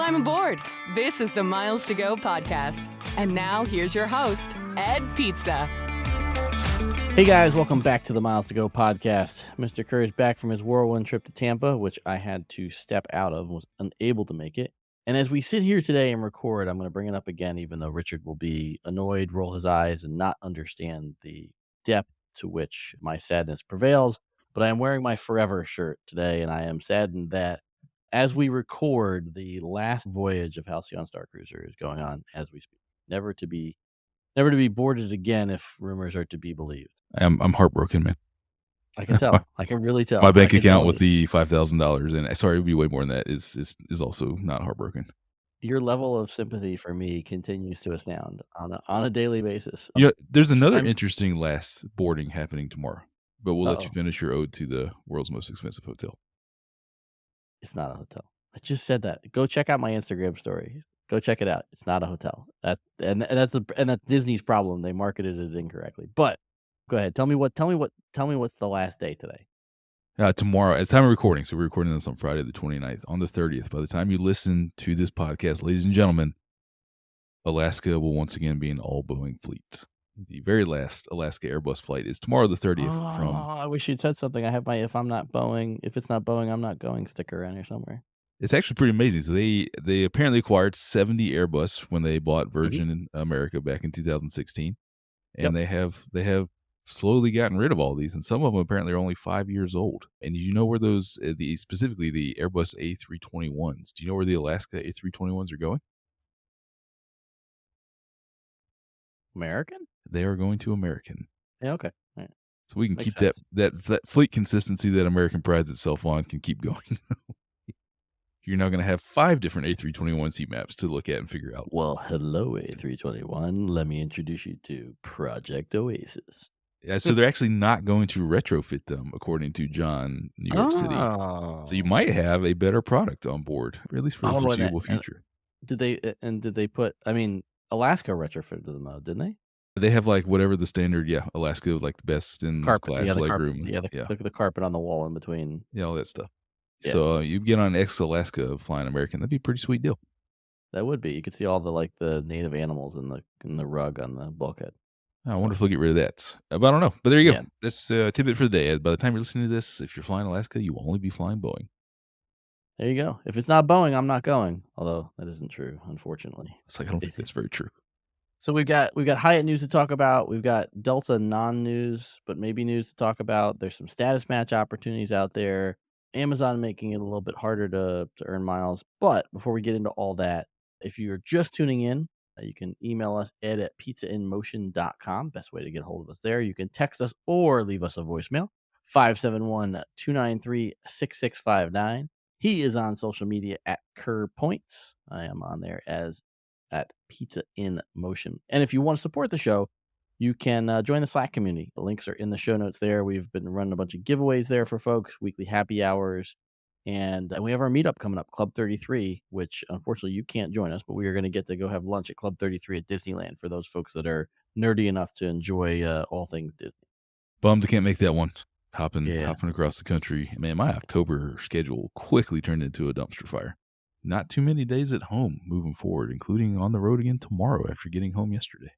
time aboard. This is the Miles to Go podcast. And now here's your host, Ed Pizza. Hey guys, welcome back to the Miles to Go podcast. Mr. Kerr is back from his whirlwind trip to Tampa, which I had to step out of, was unable to make it. And as we sit here today and record, I'm going to bring it up again, even though Richard will be annoyed, roll his eyes, and not understand the depth to which my sadness prevails. But I am wearing my Forever shirt today, and I am saddened that as we record, the last voyage of Halcyon Star Cruiser is going on as we speak. Never to be boarded again if rumors are to be believed. I'm heartbroken, man. I can tell. I can really tell. My bank account with the $5,000, and sorry, it would be way more than that, is also not heartbroken. Your level of sympathy for me continues to astound on a daily basis. You know, there's another interesting last boarding happening tomorrow, but we'll let you finish your ode to the world's most expensive hotel. It's not a hotel. I just said that. Go check out my Instagram story. Go check it out. It's not a hotel. That's Disney's problem. They marketed it incorrectly. But go ahead. Tell me what's the last day today. Tomorrow, at the time of recording, so we're recording this on Friday the 29th. On the 30th, by the time you listen to this podcast, ladies and gentlemen, Alaska will once again be an all-Boeing fleet. The very last Alaska Airbus flight is tomorrow the 30th. I wish you'd said something. I have my if it's not Boeing, I'm not going sticker around here somewhere. It's actually pretty amazing. So they apparently acquired 70 Airbus when they bought Virgin America back in 2016, and they have slowly gotten rid of all these, and some of them apparently are only 5 years old. And you know where those, specifically the Airbus A321s, do you know where the Alaska A321s are going? American? They are going to American. Yeah, okay. All right. So we can keep that fleet consistency that American prides itself on can keep going. You're now going to have 5 different A321 seat maps to look at and figure out. Well, hello, A321. Let me introduce you to Project Oasis. Yeah, so they're actually not going to retrofit them, according to John, New York City. So you might have a better product on board, or at least for the foreseeable future. Did they put? I mean, Alaska retrofitted them though, didn't they? They have like whatever the standard, Alaska, like the best in class legroom. The carpet on the wall in between. Yeah, all that stuff. Yeah. So you get on ex-Alaska flying American. That'd be a pretty sweet deal. That would be. You could see all the native animals in the rug on the bulkhead. I wonder if they'll get rid of that. But I don't know. But there you go. That's a tidbit for the day. By the time you're listening to this, if you're flying Alaska, you will only be flying Boeing. There you go. If it's not Boeing, I'm not going. Although that isn't true, unfortunately. It's like I don't think that's very true. So we've got Hyatt news to talk about. We've got Delta non-news, but maybe news to talk about. There's some status match opportunities out there. Amazon making it a little bit harder to earn miles. But before we get into all that, if you're just tuning in, you can email us, ed@pizzainmotion.com. Best way to get a hold of us there. You can text us or leave us a voicemail, 571-293-6659. He is on social media at Kerr Points. I am on there as at Pizza in Motion. And if you want to support the show, you can join the Slack community. The links are in the show notes there. We've been running a bunch of giveaways there for folks, weekly happy hours. And we have our meetup coming up, Club 33, which unfortunately you can't join us, but we are going to get to go have lunch at Club 33 at Disneyland for those folks that are nerdy enough to enjoy all things Disney. Bummed I can't make that one. Hopping across the country. Man, my October schedule quickly turned into a dumpster fire. Not too many days at home moving forward, including on the road again tomorrow after getting home yesterday.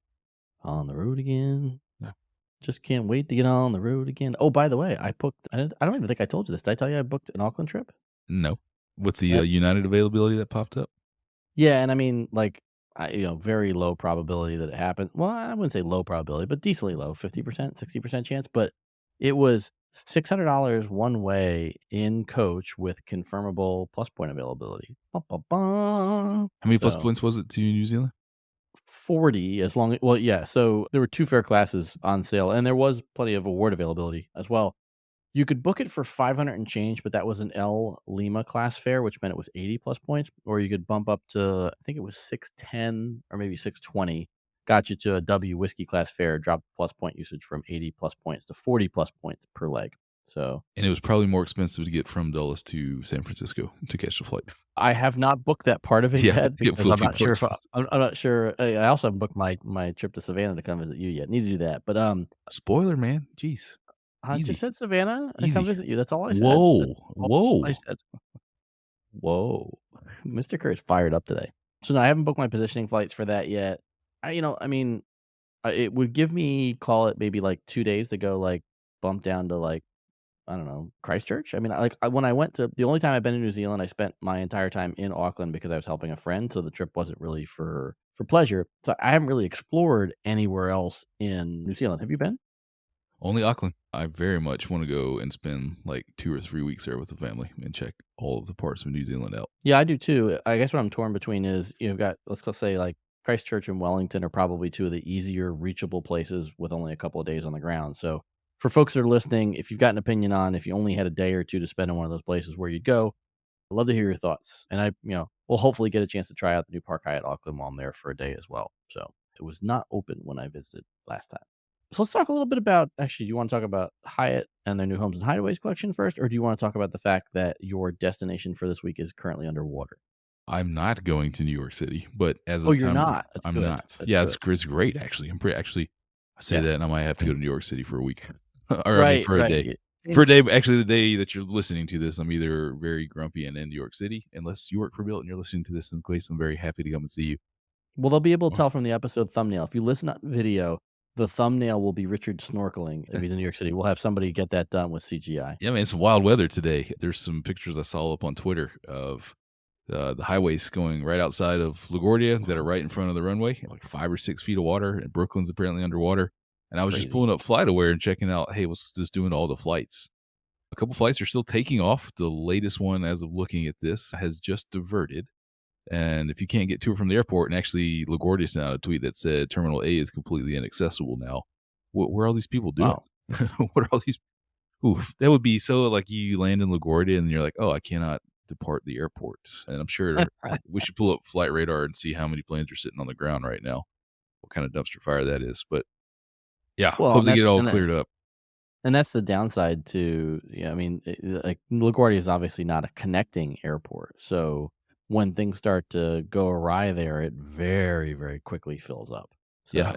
On the road again. Just can't wait to get on the road again. Oh, by the way, I don't even think I told you this. Did I tell you I booked an Auckland trip? No. With the United availability that popped up? Yeah, and I mean, very low probability that it happened. Well, I wouldn't say low probability, but decently low, 50%, 60% chance. But it was $600 one way in coach with confirmable plus point availability. How many plus points was it to New Zealand? 40 so there were 2 fare classes on sale, and there was plenty of award availability as well. You could book it for 500 and change, but that was an L Lima class fare, which meant it was 80 plus points, or you could bump up to, I think it was 610 or maybe 620, got you to a W whiskey class fare, dropped plus point usage from 80 plus points to 40 plus points per leg. So, and it was probably more expensive to get from Dulles to San Francisco to catch the flight. I have not booked that part of it yet because I'm not sure. I'm not sure. I also haven't booked my trip to Savannah to come visit you yet. Need to do that, but spoiler, man. Jeez, I just said Savannah and come visit you. That's all I said. Whoa. I said. Whoa. Mr. Kurt's fired up today. So no, I haven't booked my positioning flights for that yet. It would give me, call it maybe like 2 days to go, like, bump down to, like, I don't know, Christchurch? When I went to the only time I've been to New Zealand, I spent my entire time in Auckland because I was helping a friend, so the trip wasn't really for pleasure. So I haven't really explored anywhere else in New Zealand. Have you been? Only Auckland. I very much want to go and spend like 2 or 3 weeks there with the family and check all of the parts of New Zealand out. Yeah, I do too. I guess what I'm torn between is you've got, let's go say, like, Christchurch and Wellington are probably two of the easier reachable places with only a couple of days on the ground. So for folks that are listening, if you've got an opinion on if you only had a day or two to spend in one of those places where you'd go, I'd love to hear your thoughts. And we'll hopefully get a chance to try out the new Park Hyatt Auckland while I'm there for a day as well. So it was not open when I visited last time. So let's talk a little bit about, actually, do you want to talk about Hyatt and their new Homes and Hideaways collection first, or do you want to talk about the fact that your destination for this week is currently underwater? I'm not going to New York City, but as Oh, of you're time, not? That's I'm good. not. That's Yeah, good. it's great actually. I say Yeah. that and I might have to go to New York City for a week. Or Right, for a right. day. It For a day, seems actually, the day that you're listening to this, I'm either very grumpy and in New York City, unless you work for Bill and you're listening to this in place. I'm very happy to come and see you. well, they'll be able to Or- tell from the episode thumbnail. If you listen to video, the thumbnail will be Richard snorkeling if he's in New York City. We'll have somebody get that done with CGI. Yeah, man, it's wild weather today. There's some pictures I saw up on Twitter of the highways going right outside of LaGuardia that are right in front of the runway, like 5 or 6 feet of water, and Brooklyn's apparently underwater. And I was just Crazy. pulling up FlightAware and checking out, hey, what's this doing to all the flights? A couple flights are still taking off. The latest one, as of looking at this, has just diverted. And if you can't get to it from the airport, and actually LaGuardia sent out a tweet that said Terminal A is completely inaccessible now. What are all these people doing? Wow. What are all these? Oof, that would be so like you land in LaGuardia and you're like, oh, I cannot depart the airport. And I'm sure we should pull up Flight Radar and see how many planes are sitting on the ground right now. What kind of dumpster fire that is. But yeah, Well, hope and they get that's it all and that, cleared up. and that's the downside to, like, LaGuardia is obviously not a connecting airport. So when things start to go awry there, it very, very quickly fills up. So, Yeah,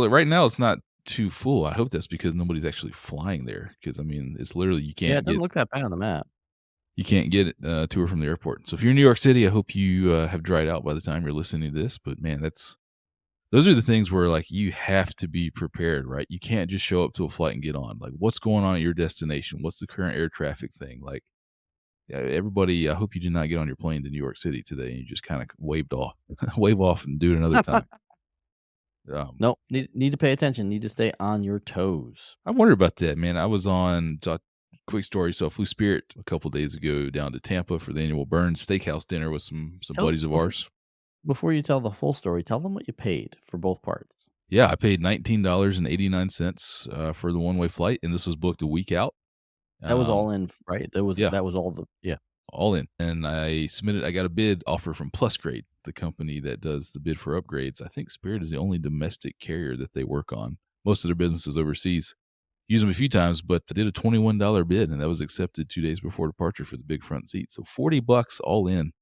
right now it's not too full. I hope that's because nobody's actually flying there. Because I mean, it's literally yeah, it you doesn't look that bad on the map. can't get to or from the airport. So if you're in New York City, I hope you have dried out by the time you're listening to this. But man, those are the things where like you have to be prepared, right? You can't just show up to a flight and get on. Like, what's going on at your destination? What's the current air traffic thing? Like, yeah, everybody, I hope you did not get on your plane to New York City today and you just kind of wave off and do it another time. Nope. Need to pay attention. Need to stay on your toes. I wonder about that, man. I was on, quick story. So I flew Spirit a couple days ago down to Tampa for the annual Burns Steakhouse dinner with some buddies of ours. Before you tell the full story, tell them what you paid for both parts. Yeah, I paid $19.89 for the one-way flight, and this was booked a week out. That was all in, right? That was all the, yeah. All in. And I got a bid offer from PlusGrade, the company that does the bid for upgrades. I think Spirit is the only domestic carrier that they work on. Most of their business is overseas. Use them a few times, but I did a $21 bid, and that was accepted 2 days before departure for the big front seat. So $40 all in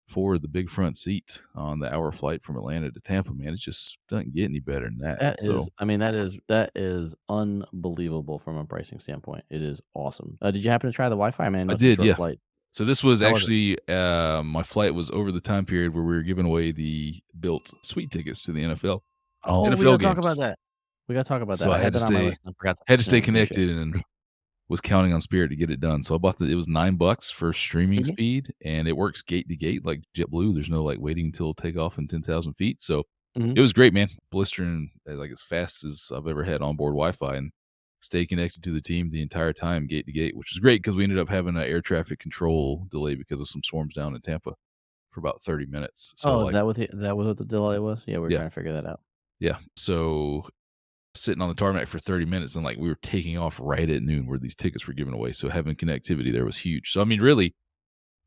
for the big front seat on the hour flight from Atlanta to Tampa. Man, it just doesn't get any better than that. That is unbelievable from a pricing standpoint. It is awesome. Did you happen to try the Wi-Fi? Man, I did, yeah. Flight. So this was How was actually my flight was over the time period where we were giving away the built suite tickets to the NFL. Oh, NFL we gotta games. talk about that. We gotta talk about that. So I had to that on my stay- list and forgot to Had to stay finish it. connected and was counting on Spirit to get it done. So I bought it was $9 for streaming Mhm. speed, and it works gate to gate like JetBlue. There's no like waiting until takeoff in 10,000 feet. So Mhm. it was great, man. Blistering like as fast as I've ever had onboard Wi-Fi, and stay connected to the team the entire time, gate to gate, which is great because we ended up having an air traffic control delay because of some storms down in Tampa for about 30 minutes. So That was what the delay was? Yeah, we were Yeah. trying to figure that out. yeah, so sitting on the tarmac for 30 minutes and like we were taking off right at noon where these tickets were given away. So having connectivity there was huge. So I mean, really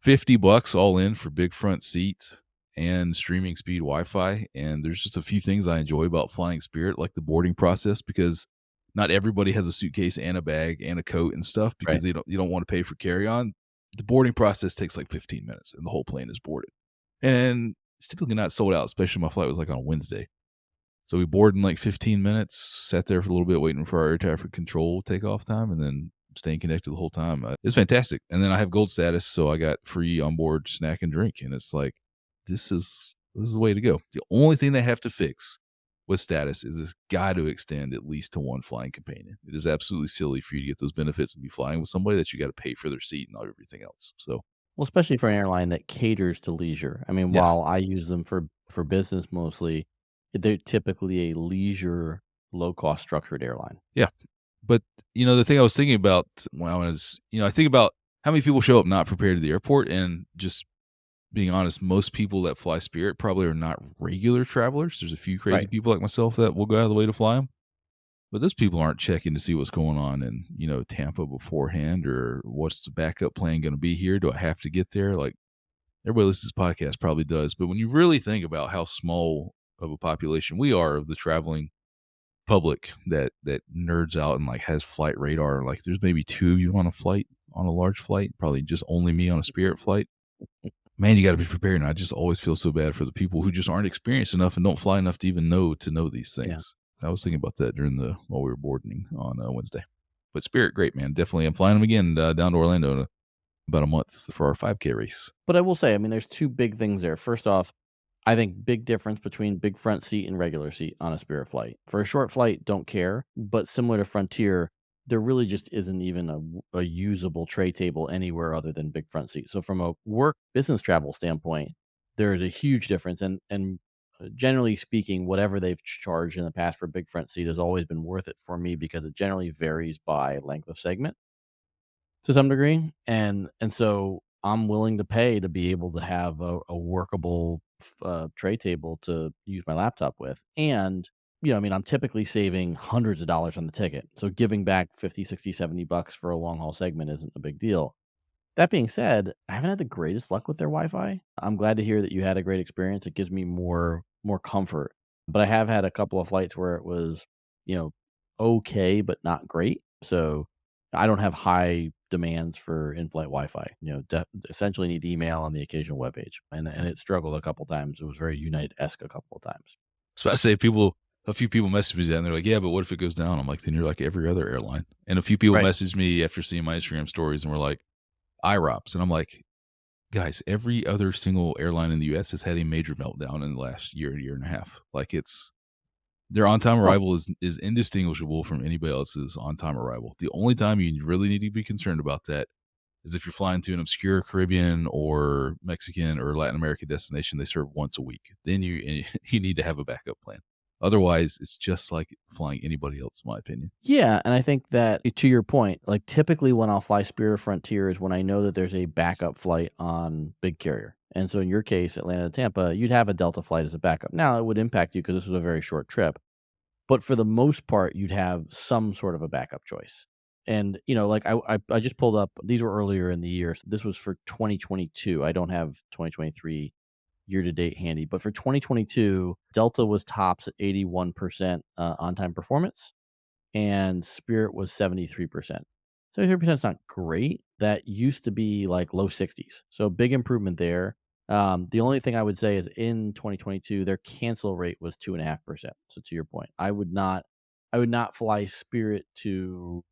$50 all in for big front seat and streaming speed Wi-Fi. And there's just a few things I enjoy about flying Spirit, like the boarding process, because not everybody has a suitcase and a bag and a coat and stuff because Right. you don't want to pay for carry-on. The boarding process takes like 15 minutes and the whole plane is boarded. And it's typically not sold out, especially my flight was like on a Wednesday. So we boarded in like 15 minutes, sat there for a little bit waiting for our air traffic control takeoff time, and then staying connected the whole time. It's fantastic. And then I have gold status, so I got free onboard snack and drink, and it's like this is the way to go. The only thing they have to fix with status is it's got to extend at least to one flying companion. It is absolutely silly for you to get those benefits and be flying with somebody that you got to pay for their seat and everything else. So Well, especially for an airline that caters to leisure. I mean, yeah, while I use them for business mostly, they're typically a leisure, low-cost structured airline. yeah. But the thing I was thinking about when I was, I think about how many people show up not prepared to the airport, and just being honest, most people that fly Spirit probably are not regular travelers. There's a few crazy Right. people like myself that will go out of the way to fly them. But those people aren't checking to see what's going on in, Tampa beforehand, or what's the backup plan going to be here? Do I have to get there? Like, everybody listens to this podcast probably does. But when you really think about how small of a population we are of the traveling public that nerds out and like has flight radar, like there's maybe two of you on a flight, on a large flight, probably just only me on a Spirit flight. Man, you got to be prepared. And I just always feel so bad for the people who just aren't experienced enough and don't fly enough to even know these Yeah. things. I was thinking about that while we were boarding on Wednesday. But Spirit, great, man. Definitely. I'm flying them again down to Orlando in about a month for our 5K race. But I will say, I mean, there's two big things there. First off, I think big difference between big front seat and regular seat on a Spirit flight. For a short flight, don't care. But similar to Frontier, there really just isn't even a usable tray table anywhere other than big front seat. So from a work business travel standpoint, there is a huge difference. And generally speaking, whatever they've charged in the past for big front seat has always been worth it for me because it generally varies by length of segment to some degree, and so I'm willing to pay to be able to have a workable tray table to use my laptop with. And I mean, I'm typically saving hundreds of dollars on the ticket, so giving back 50, 60, $70 for a long haul segment isn't a big deal. That being said, I haven't had the greatest luck with their Wi-Fi. I'm glad to hear that you had a great experience. It gives me more comfort. But I have had a couple of flights where it was, you know, okay, but not great. So I don't have high demands for in-flight Wi-Fi. Essentially need email on the occasional web page, and it struggled a couple times. It was very United-esque a couple of times. So I say a few people message me and they're like, yeah, but what if it goes down? I'm like, then you're like every other airline. And a few people Right. messaged me after seeing my Instagram stories and were like, IROPS. And I'm like, guys, every other single airline in the US has had a major meltdown in the last year and a half. Like, their on-time Well, arrival is indistinguishable from anybody else's on-time arrival. The only time you really need to be concerned about that is if you're flying to an obscure Caribbean or Mexican or Latin American destination they serve once a week. Then you need to have a backup plan. Otherwise, it's just like flying anybody else, in my opinion. yeah, and I think that to your point, like typically when I'll fly Spirit or Frontier is when I know that there's a backup flight on big carrier. And so in your case, Atlanta to Tampa, you'd have a Delta flight as a backup. Now it would impact you because this was a very short trip, but for the most part, you'd have some sort of a backup choice. And like I just pulled up. These were earlier in the year. So this was for 2022. I don't have 2023 year to date handy, but for 2022, Delta was tops at 81% on time performance, and Spirit was 73%. 73% is not great. That used to be like low 60s. So big improvement there. The only thing I would say is in 2022, their cancel rate was 2.5%. So to your point, I would not fly Spirit to,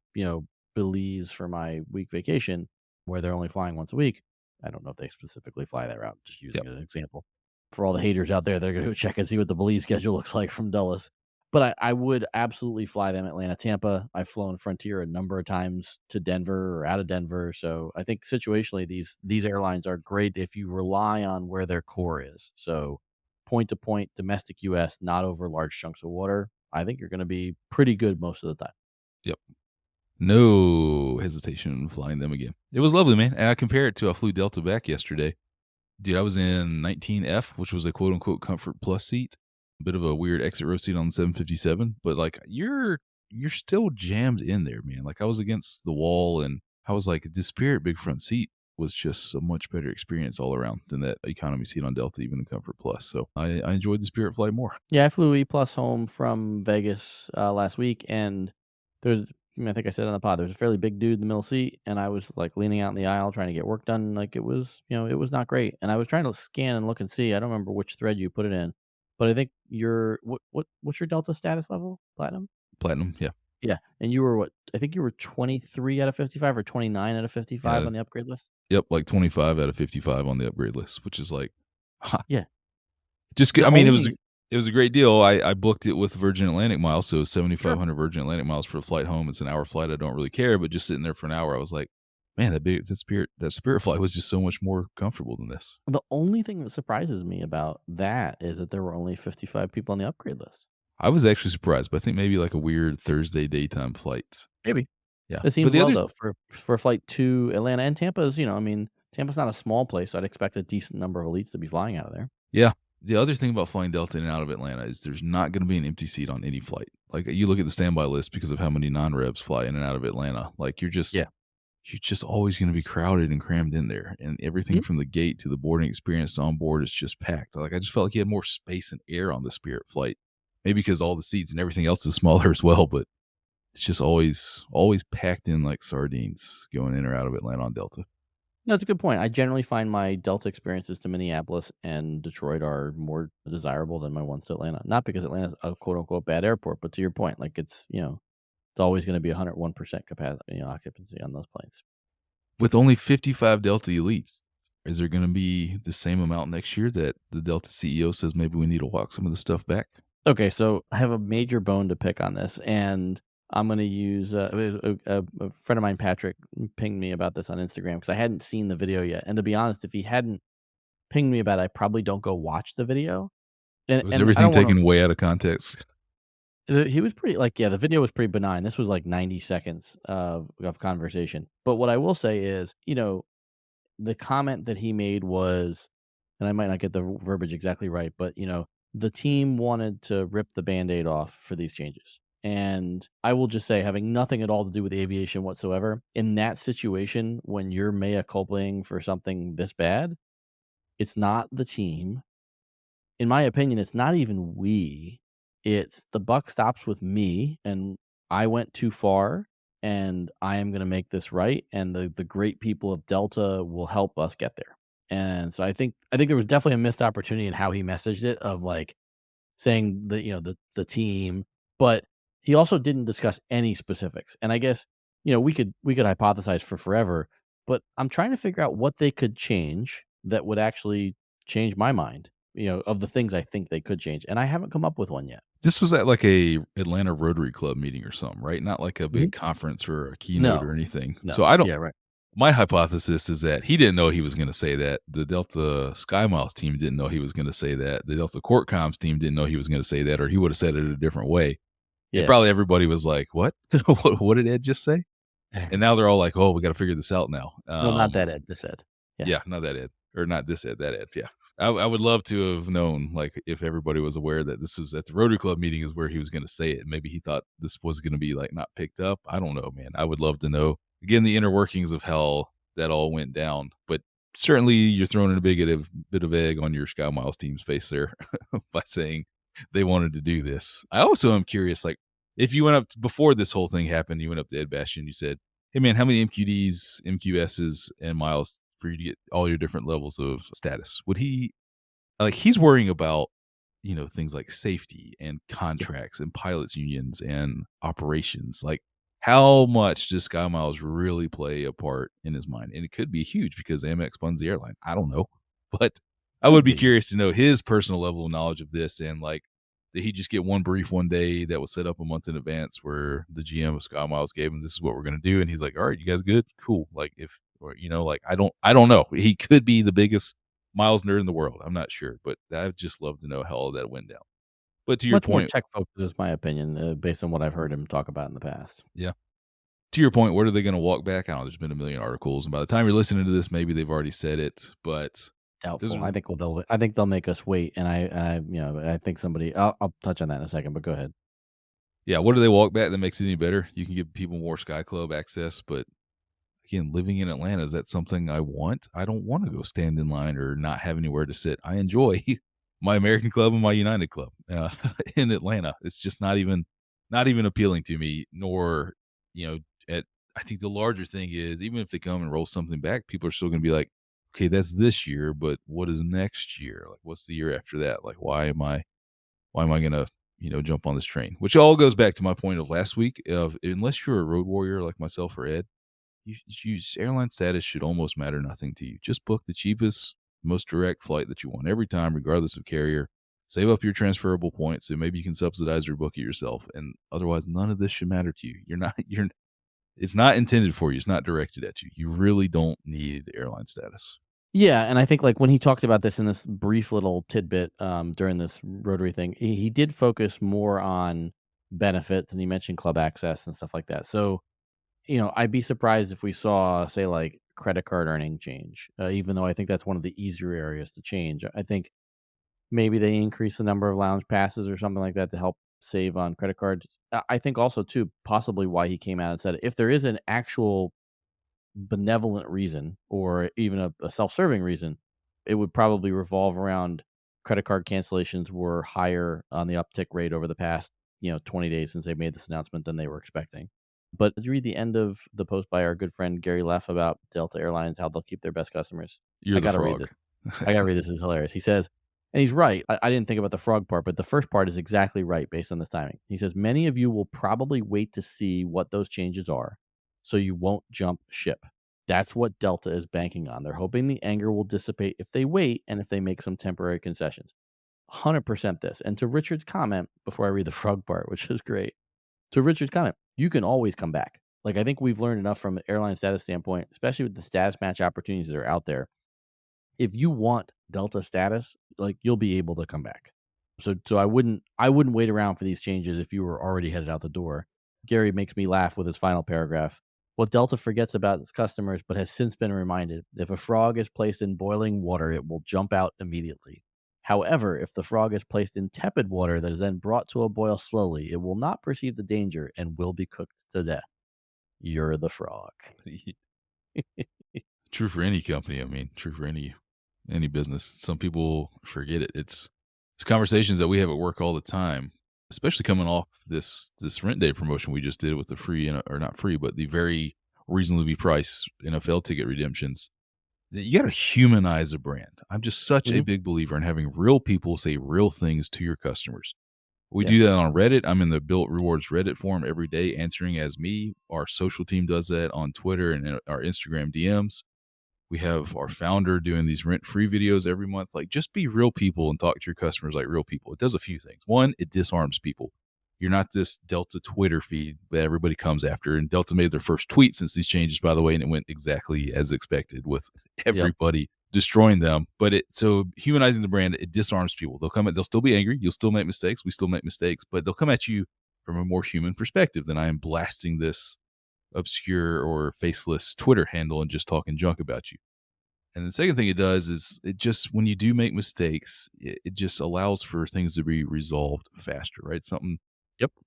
Belize for my week vacation where they're only flying once a week. I don't know if they specifically fly that route, just using Yep. it as an example. For all the haters out there, they're going to go check and see what the Belize schedule looks like from Dulles. But I would absolutely fly them Atlanta, Tampa. I've flown Frontier a number of times to Denver or out of Denver. So I think situationally these airlines are great if you rely on where their core is. So point to point, domestic US, not over large chunks of water. I think you're going to be pretty good most of the time. Yep. No hesitation in flying them again. It was lovely, man. And I compare it to I flew Delta back yesterday. Dude, I was in 19F, which was a quote unquote comfort plus seat. A bit of a weird exit row seat on the 757, but like you're still jammed in there, man. Like I was against the wall and I was like, the Spirit big front seat was just a much better experience all around than that economy seat on Delta, even in Comfort Plus. So I enjoyed the Spirit flight more. Yeah, I flew E Plus home from Vegas last week, and I think I said on the pod, there's a fairly big dude in the middle seat, and I was like leaning out in the aisle trying to get work done. Like it was, it was not great. And I was trying to scan and look and see. I don't remember which thread you put it in, but I think what's your Delta status level? Platinum? Platinum, yeah. Yeah, and you were what? I think you were 23 out of 55 or 29 out of 55 Yeah. on the upgrade list? Yep, like 25 out of 55 on the upgrade list, which is like, Yeah. just The I mean, only thing it was a great deal. I booked it with Virgin Atlantic miles, so Sure. 7,500 Virgin Atlantic miles for a flight home. It's an hour flight. I don't really care, but just sitting there for an hour, I was like, man, that Spirit flight was just so much more comfortable than this. The only thing that surprises me about that is that there were only 55 people on the upgrade list. I was actually surprised, but I think maybe like a weird Thursday daytime flight. Maybe. Yeah, It but seems the low other though for a flight to Atlanta, and Tampa is, I mean, Tampa's not a small place, so I'd expect a decent number of elites to be flying out of there. Yeah. The other thing about flying Delta in and out of Atlanta is there's not going to be an empty seat on any flight. Like you look at the standby list because of how many non-revs fly in and out of Atlanta. Like Yeah. you're just always going to be crowded and crammed in there, and everything Mhm. from the gate to the boarding experience to on board is just packed. Like I just felt like you had more space and air on the Spirit flight, maybe because all the seats and everything else is smaller as well. But it's just always packed in like sardines going in or out of Atlanta on Delta. No, that's a good point. I generally find my Delta experiences to Minneapolis and Detroit are more desirable than my ones to Atlanta. Not because Atlanta's a quote unquote bad airport, but to your point, like it's always going to be 101% capacity, occupancy on those planes. With only 55 Delta elites, is there going to be the same amount next year that the Delta CEO says maybe we need to walk some of the stuff back? Okay, so I have a major bone to pick on this, and I'm going to use a friend of mine, Patrick, pinged me about this on Instagram because I hadn't seen the video yet. And to be honest, if he hadn't pinged me about it, I probably don't go watch the video. And Was and I everything don't want taken way out of context? to. He was pretty like, yeah, the video was pretty benign. This was like 90 seconds of conversation. But what I will say is, the comment that he made was, and I might not get the verbiage exactly right, but the team wanted to rip the band-aid off for these changes. And I will just say, having nothing at all to do with aviation whatsoever, in that situation, when you're mea culpaing for something this bad, it's not the team. In my opinion, it's not even we. It's the buck stops with me, and I went too far, and I am going to make this right. And the great people of Delta will help us get there. And so I think there was definitely a missed opportunity in how he messaged it, of like saying the team, but he also didn't discuss any specifics. And I guess we could hypothesize for forever, but I'm trying to figure out what they could change that would actually change my mind. Of the things I think they could change, and I haven't come up with one yet. This was at like a Atlanta Rotary Club meeting or something, right? Not like a Mhm. big conference or a keynote No, or anything. So no, I don't. yeah, right. My hypothesis is that he didn't know he was going to say that. The Delta Sky Miles team didn't know he was going to say that. The Delta Court Comms team didn't know he was going to say that, or he would have said it a different way. And Yeah, probably everybody was like, "What? What did Ed just say?" And now they're all like, "Oh, we got to figure this out now." no, not that Ed just said. Yeah, Yeah, not that Ed, or not this Ed, that Ed. Yeah, I would love to have known, like, if everybody was aware that this is at the Rotary Club meeting is where he was going to say it. Maybe he thought this was going to be like not picked up. I don't know, man. I would love to know again the inner workings of how that all went down. But certainly, you're throwing in a bit of egg on your Sky Miles team's face there by saying they wanted to do this. I also am curious, like, if you went up before this whole thing happened, you went up to Ed Bastian, you said, "Hey man, how many MQDs, MQSs, and miles for you to get all your different levels of status?" Would he like he's worrying about, things like safety and yeah. contracts and pilots unions and operations. Like how much does Sky Miles really play a part in his mind? And it could be huge because Amex funds the airline. I don't know. But I would Could be be. curious to know his personal level of knowledge of this, and like did he just get one brief one day that was set up a month in advance where the GM of Sky Miles gave him, this is what we're gonna do, and he's like, all right, you guys good? Cool. Like if or like I don't know. He could be the biggest Miles nerd in the world. I'm not sure, but I'd just love to know how all that went down. But to your Much more point, tech focused, is my opinion, based on what I've heard him talk about in the past. yeah. To your point, what are they going to walk back? I don't know. There's been a million articles, and by the time you're listening to this, maybe they've already said it. But those Doubtful. are, I think they'll make us wait, and I think somebody. I'll touch on that in a second, but go ahead. yeah. What do they walk back that makes it any better? You can give people more Sky Club access, but again, living in Atlanta, is that something I want? I don't want to go stand in line or not have anywhere to sit. I enjoy my American Club and my United Club in Atlanta. It's just not even appealing to me. Nor, at I think the larger thing is even if they come and roll something back, people are still going to be like, okay, that's this year, but what is next year? Like, what's the year after that? Like, why am I going to jump on this train. Which all goes back to my point of last week of unless you're a road warrior like myself or Ed, airline status should almost matter nothing to you. Just book the cheapest, most direct flight that you want every time, regardless of carrier. Save up your transferable points, so maybe you can subsidize or book it yourself. And otherwise, none of this should matter to you. It's not intended for you. It's not directed at you. You really don't need airline status. Yeah, and I think like when he talked about this in this brief little tidbit during this Rotary thing, he did focus more on benefits, and he mentioned club access and stuff like that. So, I'd be surprised if we saw, say, like credit card earning change, even though I think that's one of the easier areas to change. I think maybe they increase the number of lounge passes or something like that to help save on credit cards. I think also, too, possibly why he came out and said, if there is an actual benevolent reason or even a self-serving reason, it would probably revolve around credit card cancellations were higher on the uptick rate over the past 20 days since they made this announcement than they were expecting. But did you read the end of the post by our good friend Gary Leff about Delta Airlines, how they'll keep their best customers? You're I the gotta read frog. this. I gotta read this. This is hilarious. He says, and he's right. I didn't think about the frog part, but the first part is exactly right based on this timing. He says, many of you will probably wait to see what those changes are, so you won't jump ship. That's what Delta is banking on. They're hoping the anger will dissipate if they wait and if they make some temporary concessions. 100% this. And to Richard's comment, before I read the frog part, which is great, to Richard's comment, you can always come back. Like, I think we've learned enough from an airline status standpoint, especially with the status match opportunities that are out there. If you want Delta status, like, you'll be able to come back. So I wouldn't wait around for these changes if you were already headed out the door. Gary makes me laugh with his final paragraph. What Delta forgets about its customers, but has since been reminded, if a frog is placed in boiling water, it will jump out immediately. However, if the frog is placed in tepid water that is then brought to a boil slowly, it will not perceive the danger and will be cooked to death. You're the frog. True for any company. I mean, true for any business. Some people forget it. It's conversations that we have at work all the time, especially coming off this rent day promotion we just did with the free, or not free, but the very reasonably priced NFL ticket redemptions. You got to humanize a brand. I'm just such a big believer in having real people say real things to your customers. We do that on Reddit. I'm in the Built Rewards Reddit forum every day answering as me. Our social team does that on Twitter and our Instagram DMs. We have our founder doing these rent-free videos every month. Like, just be real people and talk to your customers like real people. It does a few things. One, it disarms people. You're not this Delta Twitter feed that everybody comes after. And Delta made their first tweet since these changes, by the way, and it went exactly as expected with everybody destroying them. But so humanizing the brand, it disarms people. They'll still be angry. You'll still make mistakes. We still make mistakes, but they'll come at you from a more human perspective than I am blasting this obscure or faceless Twitter handle and just talking junk about you. And the second thing it does is it just, when you do make mistakes, it just allows for things to be resolved faster, right? Something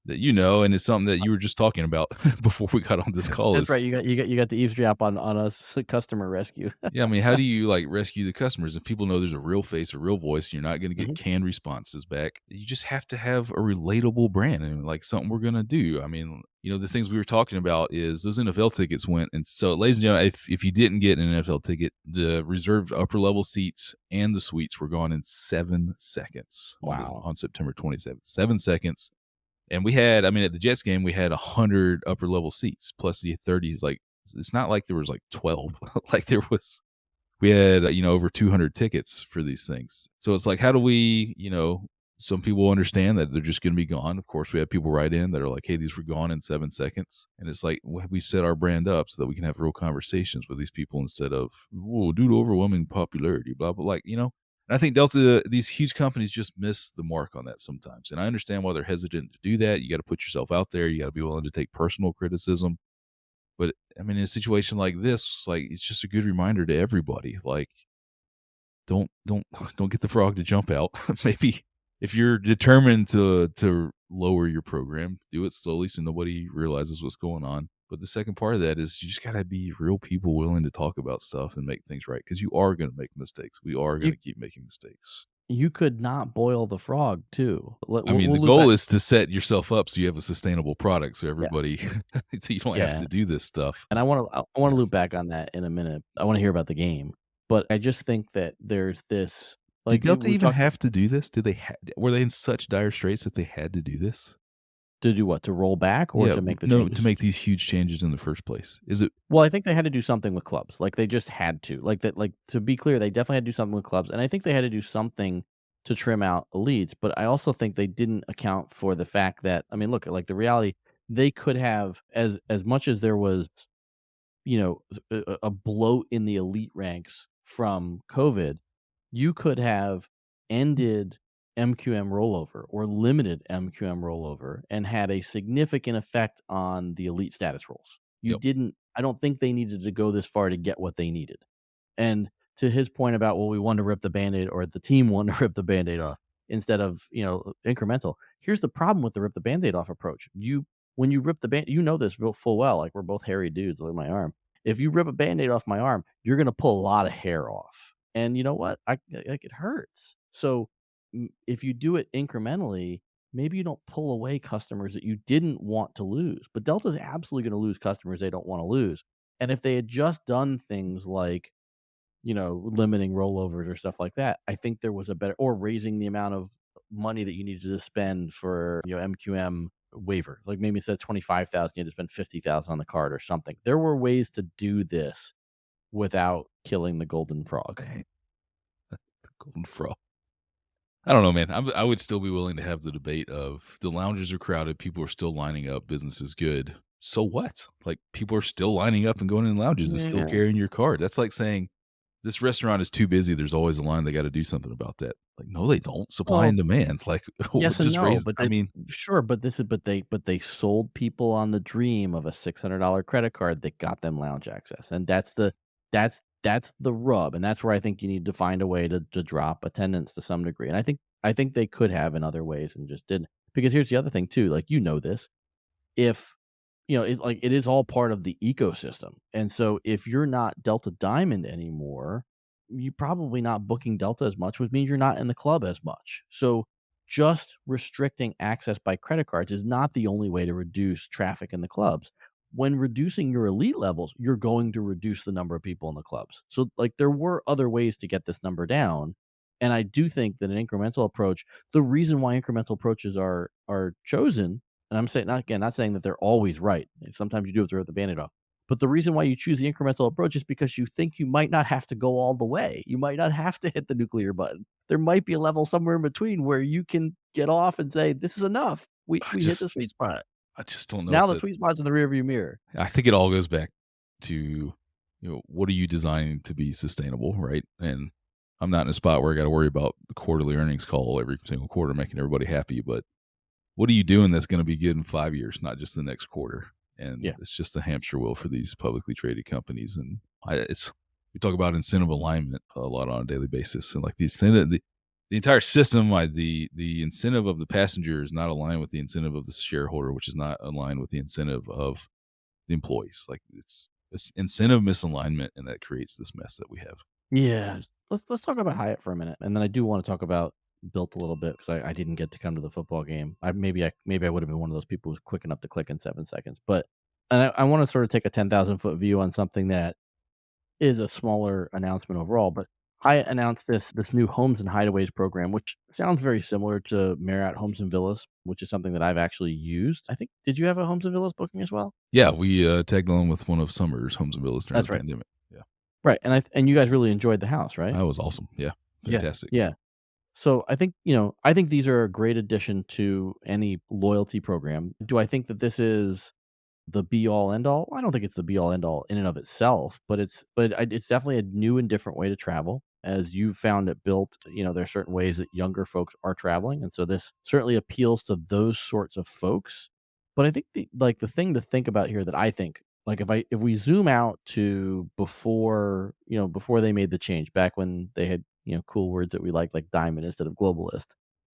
that and it's something that you were just talking about before we got on this call. That's right. You got the eavesdrop on us customer rescue. Yeah, I mean, how do you rescue the customers if people know there's a real face, a real voice, and you're not going to get canned responses back? You just have to have a relatable brand and something we're going to do. I mean, the things we were talking about is those NFL tickets went, and so, ladies and gentlemen, if you didn't get an NFL ticket, the reserved upper level seats and the suites were gone in 7 seconds. Wow. On September 27th, 7 seconds. And we had, at the Jets game, we had 100 upper level seats plus the 30s. Like, it's not like there was 12. We had, over 200 tickets for these things. So it's like, how do we, some people understand that they're just going to be gone. Of course, we have people write in that are like, hey, these were gone in 7 seconds. And it's like, we've set our brand up so that we can have real conversations with these people instead of, whoa, due to overwhelming popularity, blah, blah, And I think Delta, these huge companies just miss the mark on that sometimes. And I understand why they're hesitant to do that. You got to put yourself out there. You got to be willing to take personal criticism. But in a situation like this, it's just a good reminder to everybody. Don't get the frog to jump out. Maybe if you're determined to lower your program, do it slowly so nobody realizes what's going on. But the second part of that is you just got to be real people willing to talk about stuff and make things right, because you are going to make mistakes. We are going to keep making mistakes. You could not boil the frog, too. The goal is to set yourself up so you have a sustainable product, so everybody, so you don't have to do this stuff. And I want to loop back on that in a minute. I want to hear about the game, but I just think that there's this Did Delta We've even talked have to do this? Were they in such dire straits that they had to do this? to do what? To roll back or Yeah, to make the no, to changes? make these huge changes in the first place. Is it Well, I think they had to do something with clubs. Like, they just had to. Like, that, like, to be clear, they definitely had to do something with clubs, and I think they had to do something to trim out elites, but I also think they didn't account for the fact that, I mean, look, like, the reality, they could have, as much as there was, a bloat in the elite ranks from COVID, you could have ended MQM rollover or limited MQM rollover and had a significant effect on the elite status rolls. You Yep. didn't I don't think they needed to go this far to get what they needed. And to his point about, well, we wanted to rip the Band-Aid, or the team wanted to rip the Band-Aid off instead of, incremental. Here's the problem with the rip the Band-Aid off approach. When you rip the band, this real full well, like, we're both hairy dudes. Look at my arm. If you rip a Band-Aid off my arm, you're gonna pull a lot of hair off. And you know what? Like, it hurts. So, if you do it incrementally, maybe you don't pull away customers that you didn't want to lose. But Delta's absolutely gonna lose customers they don't wanna lose. And if they had just done things like, limiting rollovers or stuff like that, I think there was a better, or raising the amount of money that you needed to spend for, MQM waiver. Like, maybe instead of 25,000, you had to spend 50,000 on the card or something. There were ways to do this without killing the golden frog. the golden frog? I don't know, man. I would still be willing to have the debate of the lounges are crowded, people are still lining up, business is good. So what? Like, people are still lining up and going in lounges and still Yeah. carrying your card. That's like saying this restaurant is too busy. There's always a line. They got to do something about that. Like, no, they don't. Supply Well, and demand. Like, we'll yes and just no, raise. but I they mean, sure, but they sold people on the dream of a $600 credit card that got them lounge access, and that's the rub, and that's where I think you need to find a way to drop attendance to some degree, and I think they could have in other ways and just didn't. Because here's the other thing too, like, this, if it is all part of the ecosystem. And so if you're not Delta Diamond anymore, you're probably not booking Delta as much, which means you're not in the club as much. So just restricting access by credit cards is not the only way to reduce traffic in the clubs. When reducing your elite levels, you're going to reduce the number of people in the clubs. So, like, there were other ways to get this number down. And I do think that an incremental approach, the reason why incremental approaches are chosen, and I'm saying, not saying that they're always right. Sometimes you do have to rip the Band-Aid off. But the reason why you choose the incremental approach is because you think you might not have to go all the way. You might not have to hit the nuclear button. There might be a level somewhere in between where you can get off and say, this is enough. We I hit the just, sweet spot. I just don't know Now if the that. sweet spot's in the rearview mirror. I think it all goes back to, what are you designing to be sustainable, right? And I'm not in a spot where I got to worry about the quarterly earnings call every single quarter making everybody happy, but what are you doing that's going to be good in 5 years, not just the next quarter? And Yeah. it's just a hamster wheel for these publicly traded companies. And we talk about incentive alignment a lot on a daily basis, and like the incentive, the entire system, the incentive of the passenger is not aligned with the incentive of the shareholder, which is not aligned with the incentive of the employees. Like, it's incentive misalignment, and that creates this mess that we have. Yeah. Let's talk about Hyatt for a minute. And then I do want to talk about Built a little bit, because I didn't get to come to the football game. Maybe I would have been one of those people who's quick enough to click in 7 seconds. But I want to sort of take a 10,000-foot view on something that is a smaller announcement overall. But Hyatt announced this new Homes and Hideaways program, which sounds very similar to Marriott Homes and Villas, which is something that I've actually used. I think, did you have a Homes and Villas booking as well? Yeah, we tagged along with one of Summer's Homes and Villas during That's the right. pandemic. Yeah, Right. And you guys really enjoyed the house, right? that was awesome. Yeah, fantastic. Yeah. So I think, these are a great addition to any loyalty program. Do I think that this is the be all end all? I don't think it's the be all end all in and of itself, but it's definitely a new and different way to travel. As you've found it Built, there are certain ways that younger folks are traveling, and so this certainly appeals to those sorts of folks. But I think the thing to think about here, that I think, like, if we zoom out to before they made the change, back when they had, cool words that we like diamond instead of globalist.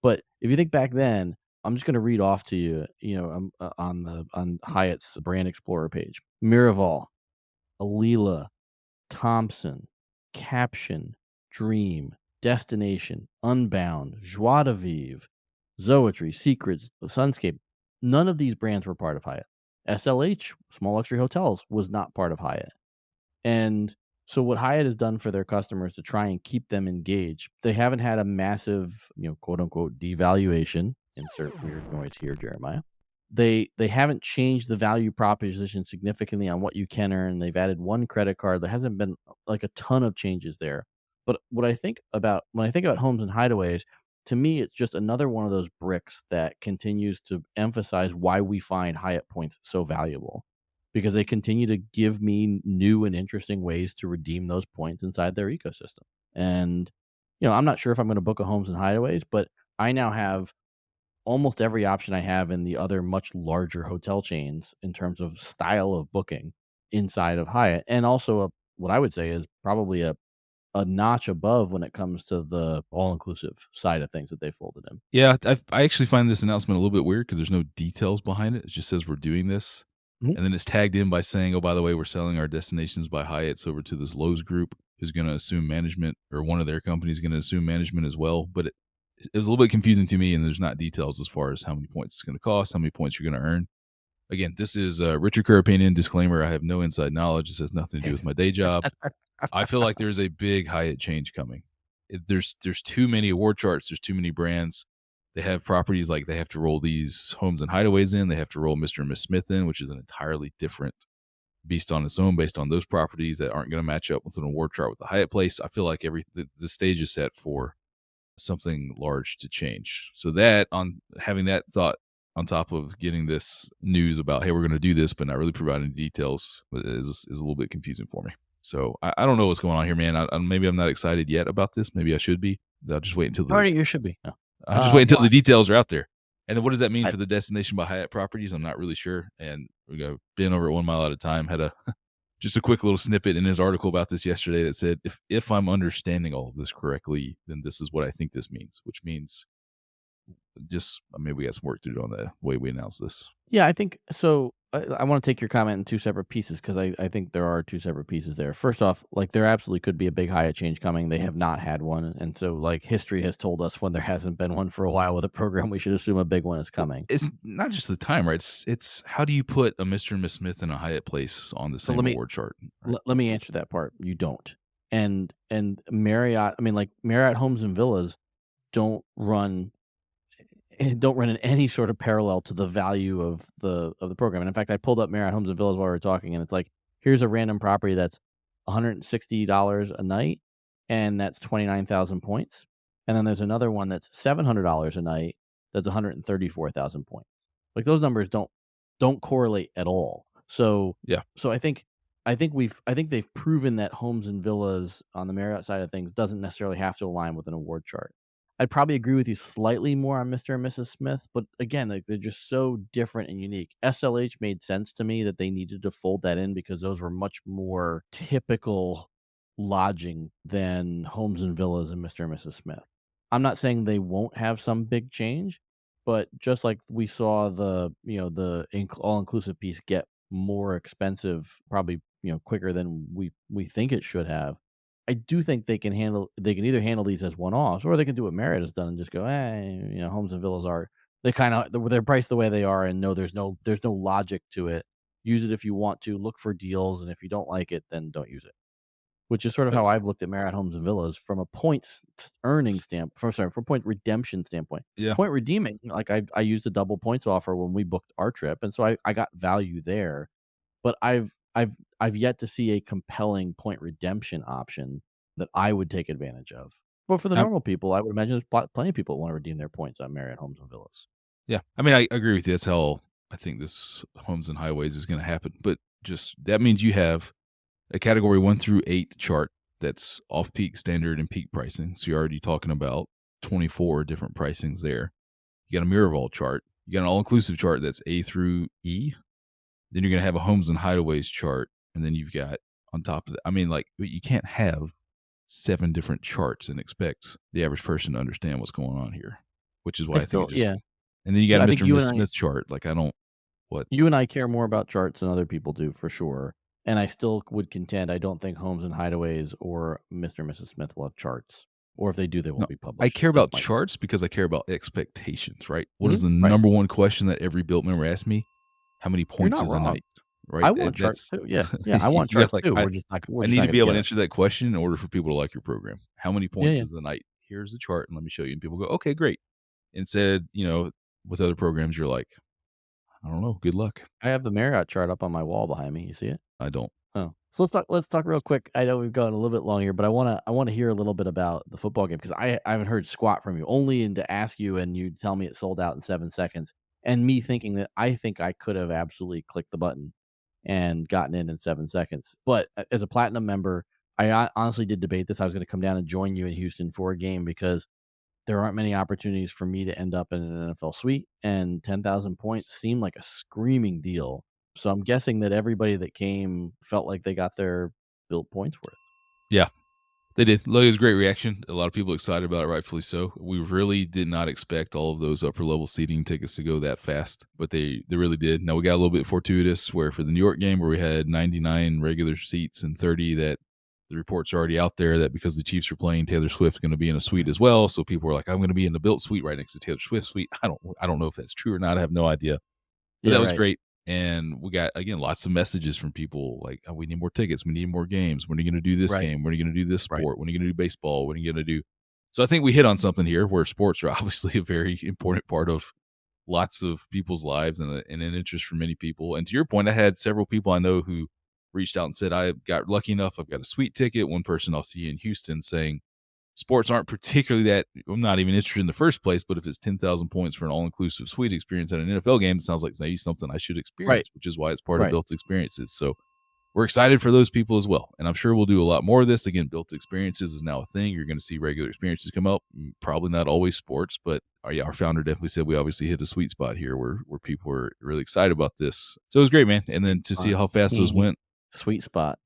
But if you think back then, I'm just going to read off to you, on Hyatt's Brand Explorer page: Miraval, Alila, Thompson, Caption, Dream, Destination, Unbound, Joie de Vivre, Zoetry, Secrets, Sunscape. None of these brands were part of Hyatt. SLH, Small Luxury Hotels, was not part of Hyatt. And So what Hyatt has done for their customers to try and keep them engaged, they haven't had a massive, quote unquote devaluation. Insert weird noise here, Jeremiah. They haven't changed the value proposition significantly on what you can earn. They've added one credit card. There hasn't been like a ton of changes there. But what I think about when I think about homes and hideaways, to me, it's just another one of those bricks that continues to emphasize why we find Hyatt points so valuable, because they continue to give me new and interesting ways to redeem those points inside their ecosystem. And, I'm not sure if I'm going to book a homes and hideaways, but I now have almost every option I have in the other much larger hotel chains in terms of style of booking inside of Hyatt. And also what I would say is probably a notch above when it comes to the all-inclusive side of things that they folded in. Yeah, I actually find this announcement a little bit weird because there's no details behind it. It just says we're doing this. Mhm. And then it's tagged in by saying, oh, by the way, we're selling our Destinations by Hyatts over to this Lowe's group who's going to assume management, or one of their companies going to assume management as well. But it was a little bit confusing to me, and there's not details as far as how many points it's going to cost, how many points you're going to earn. Again, this is a Richard Kerr opinion. Disclaimer, I have no inside knowledge. This has nothing to do with my day job. I feel like there's a big Hyatt change coming. There's too many award charts. There's too many brands. They have properties like they have to roll these homes and hideaways in. They have to roll Mr. and Miss Smith in, which is an entirely different beast on its own based on those properties that aren't going to match up with an award chart with the Hyatt place. I feel like the stage is set for something large to change. So that, on having that thought on top of getting this news about, hey, we're going to do this, but not really providing details, is a little bit confusing for me. So I don't know what's going on here, man. Maybe I'm not excited yet about this. Maybe I should be. I'll just wait until You should be. No. I'll just wait until the details are out there. And then what does that mean for the Destination by Hyatt properties? I'm not really sure. And we got Ben over at 1 Mile at a Time had just a quick little snippet in his article about this yesterday that said, if I'm understanding all of this correctly, then this is what I think this means, which means just maybe we got some work to do on the way we announce this. Yeah, I think so. I want to take your comment in two separate pieces, because I think there are two separate pieces there. First off, like, there absolutely could be a big Hyatt change coming. They have not had one. And so, like, history has told us when there hasn't been one for a while with a program, we should assume a big one is coming. It's not just the time, right? It's how do you put a Mr. and Miss Smith in a Hyatt place on the same award chart? Right? Let me answer that part. You don't. And Marriott, Marriott Homes and Villas don't run in any sort of parallel to the value of the program. And in fact, I pulled up Marriott Homes and Villas while we were talking, and it's like, here's a random property that's $160 a night, and that's 29,000 points. And then there's another one that's $700 a night, that's 134,000 points. Like, those numbers don't correlate at all. So yeah. So I think they've proven that Homes and Villas on the Marriott side of things doesn't necessarily have to align with an award chart. I'd probably agree with you slightly more on Mr. and Mrs. Smith, but again, like, they're just so different and unique. SLH made sense to me that they needed to fold that in because those were much more typical lodging than Homes and Villas and Mr. and Mrs. Smith. I'm not saying they won't have some big change, but just like we saw the all-inclusive piece get more expensive, probably quicker than we think it should have. I do think they can either handle these as one-offs, or they can do what Marriott has done and just go, Homes and Villas they're priced the way they are, and no, there's no logic to it. Use it if you want to, look for deals, and if you don't like it, then don't use it. Which is sort of how I've looked at Marriott Homes and Villas from a points earning standpoint, from point redemption standpoint. Yeah. Point redeeming, like, I used a double points offer when we booked our trip, and so I got value there. But I've yet to see a compelling point redemption option that I would take advantage of. But for the normal people, I would imagine there's plenty of people that want to redeem their points on Marriott Homes and Villas. Yeah, I mean, I agree with you. That's how I think this Homes and Highways is going to happen. But just that means you have a category 1 through 8 chart that's off-peak, standard, and peak pricing. So you're already talking about 24 different pricings there. You got a Miraval chart. You got an all-inclusive chart that's A through E. Then you're going to have a Homes and Hideaways chart. And then you've got on top of that, you can't have 7 different charts and expect the average person to understand what's going on here, which is why I think And then you got a Mr. and Miss Smith chart. You and I care more about charts than other people do, for sure. And I still would contend I don't think Homes and Hideaways or Mr. and Mrs. Smith will have charts. Or if they do, they won't be published. I care about charts because I care about expectations, right? What is the number one question that every built member asks me? How many points is a night? right? I want charts That's too. Yeah, yeah, I want you got charts like too. We're I just need not to be gonna able get to it. answer that question in order for people to like your program. How many Yeah, points yeah. is the night? Here's the chart, and let me show you. And people go, okay, great. Instead, with other programs, you're like, I don't know. Good luck. I have the Marriott chart up on my wall behind me. You see it? I don't. Oh, so let's talk real quick. I know we've gone a little bit long here, but I wanna hear a little bit about the football game because I haven't heard squat from you. Only in to ask you, and you tell me it sold out in 7 seconds, and me thinking that I think I could have absolutely clicked the button and gotten in 7 seconds. But as a platinum member, I honestly did debate this. I was going to come down and join you in Houston for a game because there aren't many opportunities for me to end up in an NFL suite, and 10,000 points seemed like a screaming deal. So I'm guessing that everybody that came felt like they got their built points worth. Yeah, they did. Look, it was a great reaction. A lot of people excited about it, rightfully so. We really did not expect all of those upper level seating tickets to go that fast, but they really did. Now we got a little bit fortuitous where for the New York game where we had 99 regular seats and 30 that the reports are already out there that because the Chiefs are playing, Taylor Swift's going to be in a suite as well. So people were like, I'm going to be in the built suite right next to Taylor Swift's suite. I don't know if that's true or not. I have no idea. But Yeah, that was right. great. And we got, again, lots of messages from people like, oh, we need more tickets. We need more games. When are you going to do this Right. game? When are you going to do this Right. sport? When are you going to do baseball? When are you going to do? So I think we hit on something here where sports are obviously a very important part of lots of people's lives and an interest for many people. And to your point, I had several people I know who reached out and said, I got lucky enough. I've got a sweet ticket. One person I'll see in Houston saying, sports aren't particularly that I'm not even interested in the first place, but if it's 10,000 points for an all-inclusive suite experience at an NFL game, it sounds like maybe something I should Right. experience, which is why it's part of Right. built experiences. So we're excited for those people as well. And I'm sure we'll do a lot more of this. Again, built experiences is now a thing. You're going to see regular experiences come up, probably not always sports, but yeah, our founder definitely said we obviously hit a sweet spot here where people were really excited about this. So it was great, man. And then to see how fast those went. Sweet spot.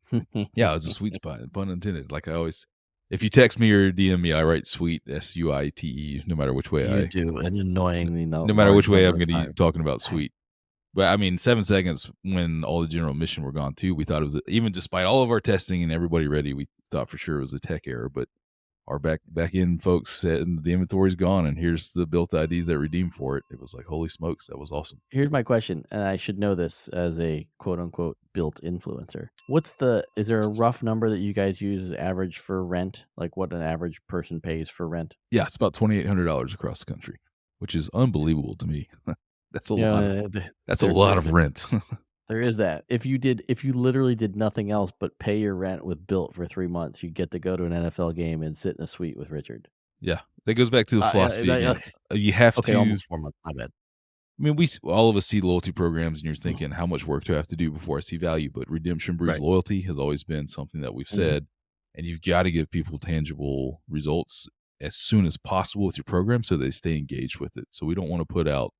Yeah, it was a sweet spot, pun intended. Like I always, if you text me or DM me, I write sweet, SUITE, no matter which way You do an annoyingly no matter large which way I'm number of going to be times. talking about sweet. But I mean, 7 seconds when all the general mission were gone too. We thought it was even despite all of our testing and everybody ready, we thought for sure it was a tech error. But our back end folks said the inventory's gone, and here's the built IDs that redeemed for it. It was like, holy smokes, that was awesome. Here's my question, and I should know this as a quote unquote built influencer. Is there a rough number that you guys use as average for rent? Like what an average person pays for rent? Yeah, it's about $2,800 across the country, which is unbelievable to me. That's a lot of rent. There is that. If you literally did nothing else but pay your rent with Built for 3 months, you get to go to an NFL game and sit in a suite with Richard. Yeah, that goes back to the philosophy again. You have Okay, to. almost 4 months. My bad. I mean, all of us see loyalty programs, and you're thinking, how much work do I have to do before I see value? But redemption breeds Right. loyalty has always been something that we've said, and you've got to give people tangible results as soon as possible with your program so they stay engaged with it. So we don't want to put out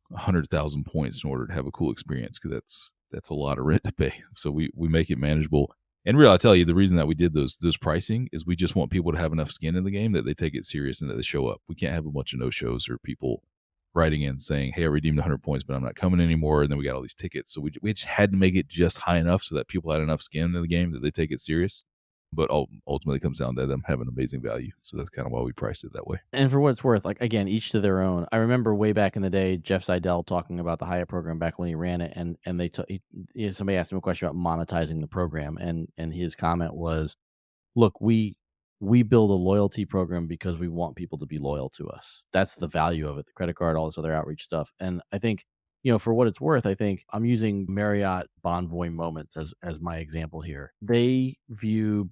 100,000 points in order to have a cool experience because that's a lot of rent to pay. So we make it manageable. And really, I tell you, the reason that we did those pricing is we just want people to have enough skin in the game that they take it serious and that they show up. We can't have a bunch of no shows or people writing in saying, hey, I redeemed 100 points, but I'm not coming anymore. And then we got all these tickets. So we just had to make it just high enough so that people had enough skin in the game that they take it serious. But ultimately it comes down to them having amazing value. So that's kind of why we priced it that way. And for what it's worth, like again, each to their own. I remember way back in the day, Jeff Seidel talking about the Hyatt program back when he ran it, and somebody asked him a question about monetizing the program, and his comment was, "Look, we build a loyalty program because we want people to be loyal to us. That's the value of it. The credit card, all this other outreach stuff." And I think, for what it's worth, I think I'm using Marriott Bonvoy Moments as my example here. They view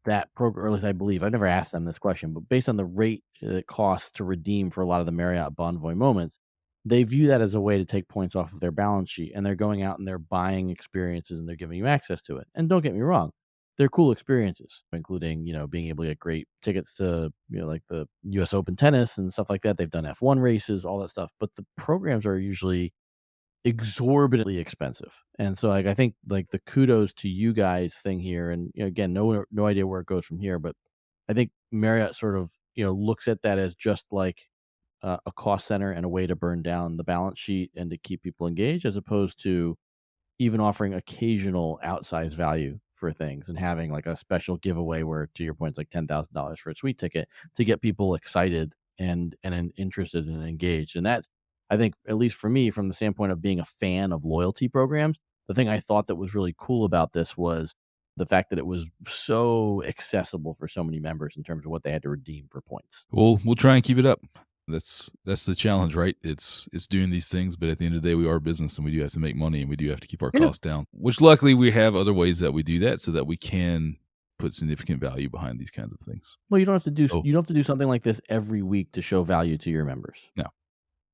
that program, or at least I believe, I've never asked them this question, but based on the rate it costs to redeem for a lot of the Marriott Bonvoy Moments, they view that as a way to take points off of their balance sheet, and they're going out and they're buying experiences and they're giving you access to it. And don't get me wrong, they're cool experiences, including, being able to get great tickets to, like the US Open tennis and stuff like that. They've done F1 races, all that stuff, but the programs are usually exorbitantly expensive. And so like I think like the kudos to you guys thing here, and again, no idea where it goes from here, but I think Marriott sort of looks at that as just like a cost center and a way to burn down the balance sheet and to keep people engaged, as opposed to even offering occasional outsized value for things and having like a special giveaway where, to your point, it's like $10,000 for a suite ticket to get people excited and interested and engaged. And that's, I think, at least for me, from the standpoint of being a fan of loyalty programs, The thing I thought that was really cool about this was the fact that it was so accessible for so many members in terms of what they had to redeem for points. We'll try and keep it up. That's the challenge, right? It's doing these things, but at the end of the day, we are a business and we do have to make money and we do have to keep our Yeah. costs down. Which luckily we have other ways that we do that so that we can put significant value behind these kinds of things. Well, you don't have to do Oh. you don't have to do something like this every week to show value to your members. No.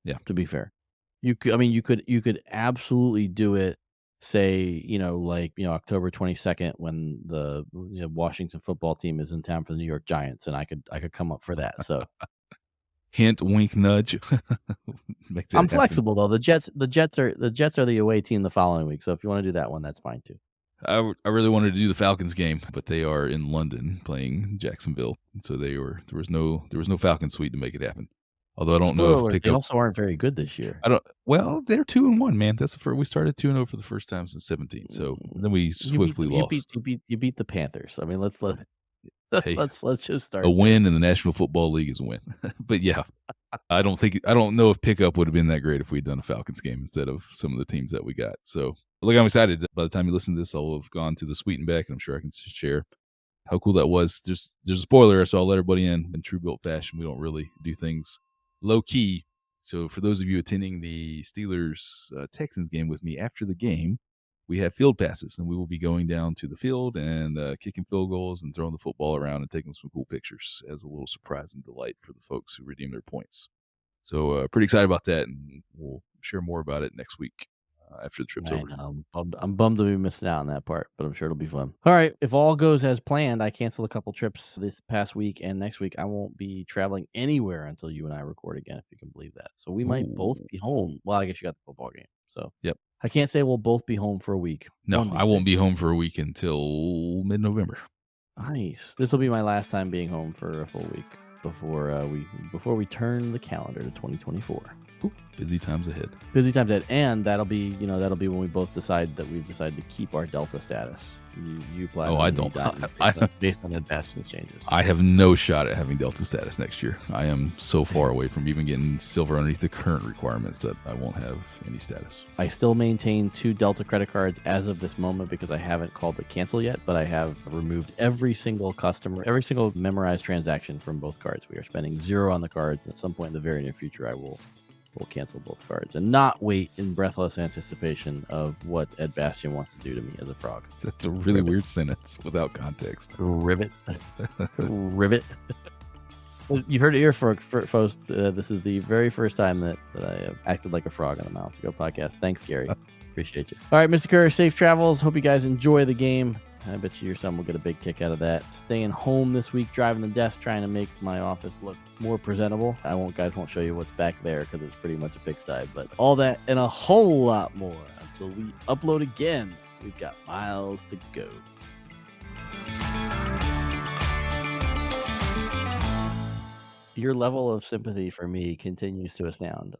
Yeah. To be fair. You could absolutely do it, say, October 22nd when the Washington football team is in town for the New York Giants, and I could come up for that. So Hint, wink, nudge. Make that I'm happen. flexible though. The Jets are the away team the following week. So if you want to do that one, that's fine too. I really wanted to do the Falcons game, but they are in London playing Jacksonville, so there was no Falcon suite to make it happen. Although I don't know Spoiler, if they pickup. also aren't very good this year. Well, they're 2-1, man. That's the first. We started 2-0 for the first time since 17. So then we swiftly lost. You beat the Panthers. I mean, Hey, let's just start. A win in the National Football League is a win. But yeah, I don't know if pickup would have been that great if we'd done a Falcons game instead of some of the teams that we got. So look, I'm excited. By the time you listen to this, I'll have gone to the suite and back, and I'm sure I can share how cool that was. There's a spoiler, so I'll let everybody in true built fashion. We don't really do things low key. So for those of you attending the Steelers Texans game with me after the game, we have field passes, and we will be going down to the field and kicking field goals and throwing the football around and taking some cool pictures as a little surprise and delight for the folks who redeem their points. So pretty excited about that, and we'll share more about it next week after the trip's over. I'm bummed to be missing out on that part, but I'm sure it'll be fun. All right, if all goes as planned, I canceled a couple trips this past week, and next week I won't be traveling anywhere until you and I record again, if you can believe that. So we might both be home. Well, I guess you got the football game. So yep. I can't say we'll both be home for a week. No, I won't be home for a week until mid-November. Nice. This will be my last time being home for a full week before we turn the calendar to 2024. Ooh, busy times ahead. And that'll be when we both decide that we've decided to keep our Delta status. You platinum. Oh, I don't. Based on Advanced changes. I have no shot at having Delta status next year. I am so far away from even getting silver underneath the current requirements that I won't have any status. I still maintain 2 Delta credit cards as of this moment because I haven't called to cancel yet, but I have removed every single memorized transaction from both cards. We are spending 0 on the cards. At some point in the very near future, I will cancel both cards and not wait in breathless anticipation of what Ed Bastian wants to do to me as a frog. That's a really weird sentence without context. Rivet. Rivet. Well, you heard it here, folks. This is the very first time that I have acted like a frog on the Miles to Go podcast. Thanks, Gary. Appreciate you. All right, Mr. Kerr, safe travels. Hope you guys enjoy the game. I bet you your son will get a big kick out of that. Staying home this week, driving the desk, trying to make my office look more presentable. Guys won't show you what's back there because it's pretty much a pigsty, but all that and a whole lot more until we upload again. We've got miles to go. Your level of sympathy for me continues to astound.